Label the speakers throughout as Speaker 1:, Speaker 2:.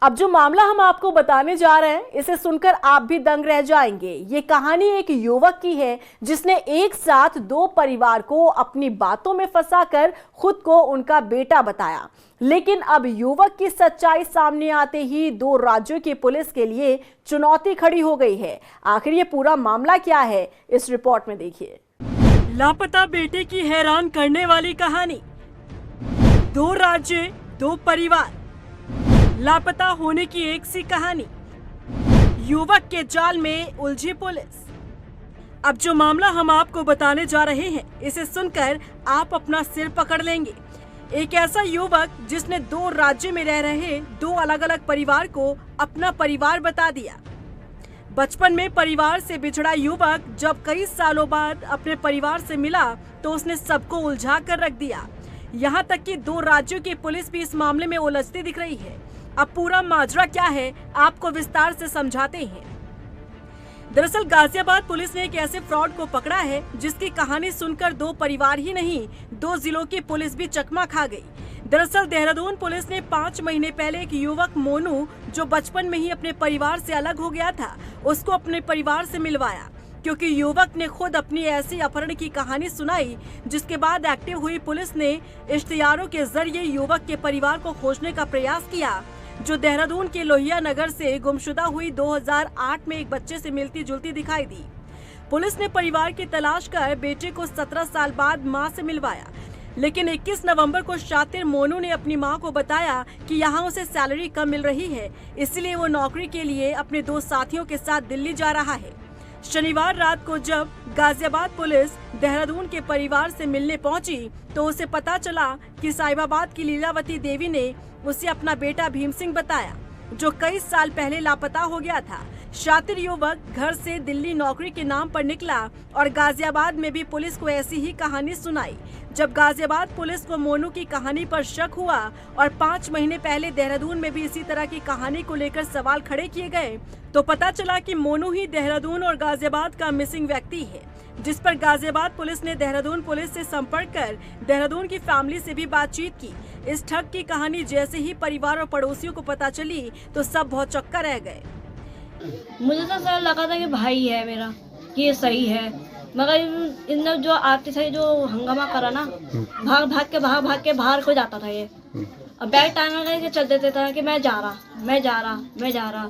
Speaker 1: अब जो मामला हम आपको बताने जा रहे हैं, इसे सुनकर आप भी दंग रह जाएंगे। ये कहानी एक युवक की है जिसने एक साथ दो परिवार को अपनी बातों में फंसाकर खुद को उनका बेटा बताया। लेकिन अब युवक की सच्चाई सामने आते ही दो राज्यों की पुलिस के लिए चुनौती खड़ी हो गई है। आखिर ये पूरा मामला क्या है, इस रिपोर्ट में देखिए। लापता बेटे की हैरान करने वाली कहानी। दो राज्य, दो परिवार, लापता होने की एक सी कहानी। युवक के जाल में उलझी पुलिस। अब जो मामला हम आपको बताने जा रहे हैं, इसे सुनकर आप अपना सिर पकड़ लेंगे। एक ऐसा युवक जिसने दो राज्य में रह रहे दो अलग अलग परिवार को अपना परिवार बता दिया। बचपन में परिवार से बिछड़ा युवक जब कई सालों बाद अपने परिवार से मिला तो उसने सबको उलझा कर रख दिया। यहाँ तक कि दो राज्यों की पुलिस भी इस मामले में उलझती दिख रही है। अब पूरा माजरा क्या है, आपको विस्तार से समझाते हैं। दरअसल गाजियाबाद पुलिस ने एक ऐसे फ्रॉड को पकड़ा है जिसकी कहानी सुनकर दो परिवार ही नहीं, दो जिलों की पुलिस भी चकमा खा गई। दरअसल देहरादून पुलिस ने 5 महीने पहले एक युवक मोनू, जो बचपन में ही अपने परिवार से अलग हो गया था, उसको अपने परिवार से मिलवाया, क्योंकि युवक ने खुद अपनी ऐसी अपहरण की कहानी सुनाई। जिसके बाद एक्टिव हुई पुलिस ने इश्तिहारों के जरिए युवक के परिवार को खोजने का प्रयास किया, जो देहरादून के लोहिया नगर से गुमशुदा हुई 2008 में एक बच्चे से मिलती जुलती दिखाई दी। पुलिस ने परिवार की तलाश कर बेटे को 17 साल बाद मां से मिलवाया, लेकिन 21 नवंबर को शातिर मोनू ने अपनी मां को बताया कि यहां उसे सैलरी कम मिल रही है, इसलिए वो नौकरी के लिए अपने दो साथियों के साथ दिल्ली जा रहा है। शनिवार रात को जब गाजियाबाद पुलिस देहरादून के परिवार से मिलने पहुंची तो उसे पता चला कि साहिबाबाद की लीलावती देवी ने उसे अपना बेटा भीम सिंह बताया, जो कई साल पहले लापता हो गया था। शातिर युवक घर से दिल्ली नौकरी के नाम पर निकला और गाजियाबाद में भी पुलिस को ऐसी ही कहानी सुनाई। जब गाजियाबाद पुलिस को मोनू की कहानी पर शक हुआ और 5 महीने पहले देहरादून में भी इसी तरह की कहानी को लेकर सवाल खड़े किए गए, तो पता चला कि मोनू ही देहरादून और गाजियाबाद का मिसिंग व्यक्ति है। जिस पर गाजियाबाद पुलिस ने देहरादून पुलिस से संपर्क कर देहरादून की फैमिली से भी बातचीत की। इस ठग की कहानी जैसे ही परिवार और पड़ोसियों को पता चली तो सब बहुत चौंका रह गए।
Speaker 2: मुझे तो सर लगा था कि भाई है मेरा, कि ये सही है, मगर इनने जो आते थे जो हंगामा करा ना, भाग के बाहर को जाता था ये। अब बैग टांग के चल देते था कि मैं जा रहा।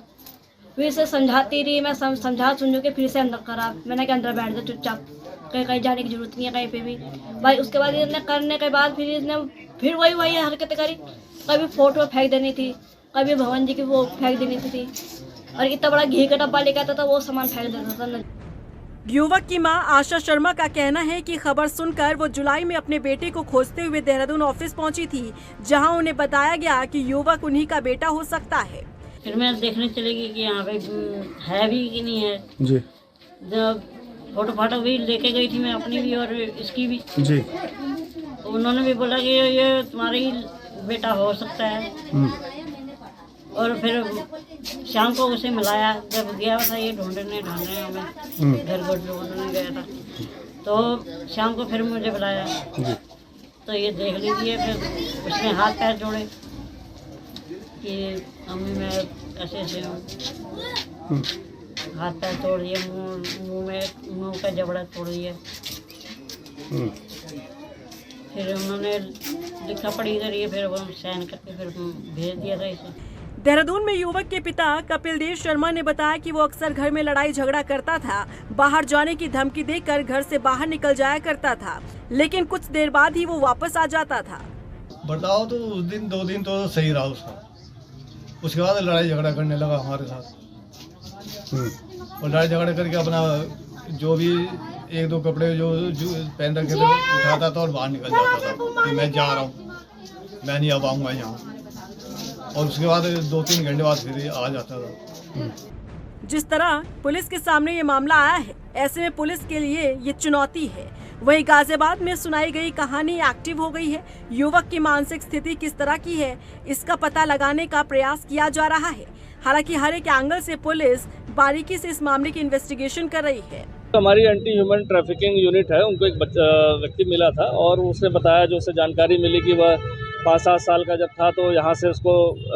Speaker 2: फिर से समझाती रही, मैं समझा सुन के फिर से अंदर करा। मैंने कहा अंदर बैठ जा चुपचाप, कहीं जाने की जरूरत नहीं है कहीं पे भी भाई। उसके बाद इसने करने के बाद फिर वही हरकतें करी। कभी फोटो फेंक देनी थी, कभी भवन जी की वो फेंक देनी थी, और इतना बड़ा घी का डब्बा लेके आता था, वो सामान फेंक देता था।
Speaker 1: युवक की मां आशा शर्मा का कहना है कि खबर सुनकर वो जुलाई में अपने बेटे को खोजते हुए देहरादून ऑफिस पहुंची थी, जहां उन्हें बताया गया कि युवक उन्हीं का बेटा हो सकता है।
Speaker 2: फिर मैं देखने चली गई कि यहाँ पे है भी कि नहीं है जी। जब फोटो भी लेके गई थी मैं, अपनी भी और इसकी भी जी। उन्होंने भी बोला कि ये तुम्हारा ही बेटा हो सकता है। और फिर शाम को उसे मिलाया, जब गया था ये ढूंढने हमें घर ढूंढने गया था, तो शाम को फिर मुझे बुलाया तो ये देख लीजिए। फिर उसने हाथ पैर जोड़े कि अम्मी मैं ऐसे हूँ, हाथ पैर तोड़ दिए, मुंह का जबड़ा तोड़ दिया। फिर उन्होंने लिखा पढ़ी करिए, फिर वो साइन करके फिर भेज दिया था इसे।
Speaker 1: देहरादून में युवक के पिता कपिल देव शर्मा ने बताया कि वो अक्सर घर में लड़ाई झगड़ा करता था, बाहर जाने की धमकी देकर घर से बाहर निकल जाया करता था, लेकिन कुछ देर बाद ही वो वापस आ जाता था।
Speaker 3: बताओ तो उस दिन 2 दिन तो सही रहा उसका, उसके बाद लड़ाई झगड़ा करने लगा हमारे साथ। और लड़ाई झगड़ा करके अपना जो भी 1-2 कपड़े जो पहन रखे थे उठाता था और बाहर निकल जाता था कि मैं जा रहा हूँ, मैं नहीं आ पाऊंगा यहाँ। और उसके बाद 2-3 घंटे बाद फिर आ जाता था।
Speaker 1: जिस तरह पुलिस के सामने ये मामला आया है, ऐसे में पुलिस के लिए ये चुनौती है। वहीं गाजियाबाद में सुनाई गई कहानी एक्टिव हो गई है। युवक की मानसिक स्थिति किस तरह की है, इसका पता लगाने का प्रयास किया जा रहा है। हालांकि हर एक एंगल से पुलिस बारीकी से इस मामले की इन्वेस्टिगेशन कर रही है।
Speaker 4: हमारी एंटी ह्यूमन ट्रैफिकिंग यूनिट है, उनको एक व्यक्ति मिला था और उसने बताया, जो उसे जानकारी मिली कि वह 5-7 साल का जब था तो यहाँ से उसको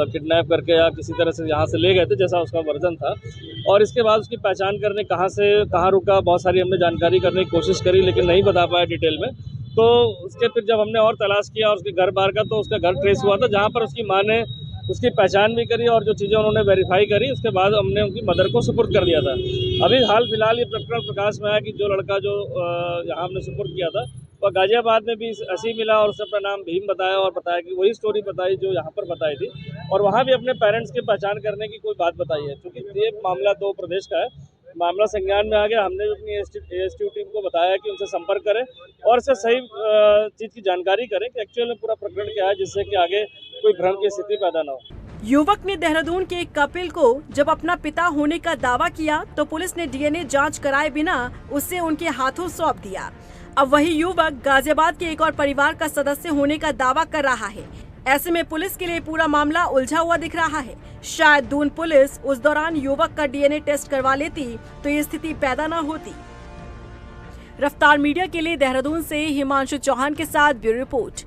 Speaker 4: किडनैप करके या किसी तरह से यहाँ से ले गए थे, जैसा उसका वर्जन था। और इसके बाद उसकी पहचान करने कहाँ से कहाँ रुका, बहुत सारी हमने जानकारी करने की कोशिश करी, लेकिन नहीं बता पाया डिटेल में। तो उसके फिर जब हमने और तलाश किया और उसके घर बार का, तो उसका घर ट्रेस हुआ था, जहाँ पर उसकी माँ ने उसकी पहचान भी करी और जो चीज़ें उन्होंने वेरीफाई करी, उसके बाद हमने उनकी मदर को सुपुर्द कर दिया था। अभी हाल फिलहाल ये प्रकरण प्रकाश में आया कि जो लड़का जो यहाँ हमने सुपुर्द किया था वह गाजियाबाद में भी ऐसे ही मिला और उसने अपना नाम भीम बताया और बताया कि वही स्टोरी बताई जो यहाँ पर बताई थी, और वहाँ भी अपने पेरेंट्स की पहचान करने की कोई बात बताई है। क्योंकि ये मामला 2 प्रदेश का है, मामला संज्ञान में आ गया। हमने भी अपनी ASTU टीम को बताया कि उनसे संपर्क करें और इससे सही चीज़ की जानकारी करें कि एक्चुअल में पूरा प्रकरण क्या है, जिससे कि आगे कोई भ्रम की स्थिति पैदा न हो।
Speaker 1: युवक ने देहरादून के एक कपिल को जब अपना पिता होने का दावा किया तो पुलिस ने DNA जांच कराए बिना उसे उनके हाथों सौंप दिया। अब वही युवक गाजियाबाद के एक और परिवार का सदस्य होने का दावा कर रहा है। ऐसे में पुलिस के लिए पूरा मामला उलझा हुआ दिख रहा है। शायद दून पुलिस उस दौरान युवक का DNA टेस्ट करवा लेती तो ये स्थिति पैदा न होती। रफ्तार मीडिया के लिए देहरादून से हिमांशु चौहान के साथ ब्यूरो रिपोर्ट।